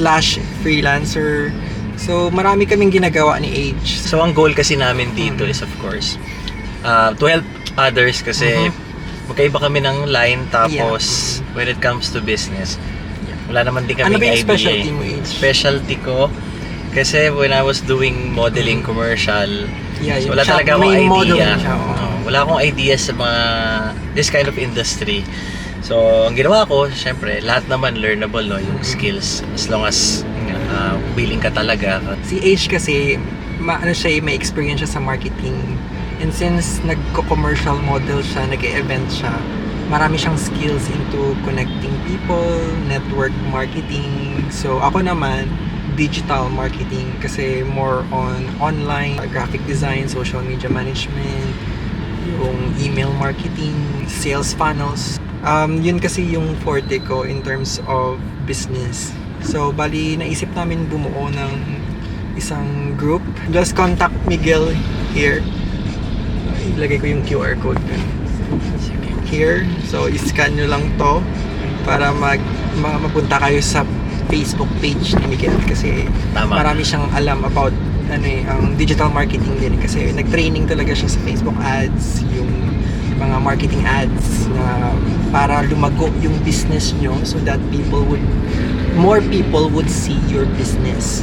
slash freelancer. So marami kaming ginagawa ni Age. So ang goal kasi namin dito is of course to help others kasi magkaiba kami ng line tapos when it comes to business wala naman din Ano kaming ba yung idea. specialty mo, Age? Specialty ko kasi when I was doing modeling commercial, Yeah, so yung wala siya, talaga akong main model idea. siya, oo. Wala akong idea sa mga this kind of industry. So, ang ginawa ko, syempre, lahat naman learnable, no, yung skills. As long as willing ka talaga. Si Age kasi, may experience siya sa marketing. And since nagko-commercial model siya, nag-e-event siya, marami siyang skills into connecting people, network marketing. So, ako naman, digital marketing kasi more on online, graphic design, social media management, yung email marketing, sales funnels. Yun kasi yung forte ko in terms of business. So, bali, naisip namin bumuo ng isang group. Just contact Miguel here. Ilagay ko yung QR code here. So, iscan nyo lang to para mapunta kayo sa Facebook page ni Miguel kasi marami siyang alam about ang digital marketing din kasi nag-training talaga siya sa Facebook ads, yung mga marketing ads na para lumago yung business nyo so that more people would see your business.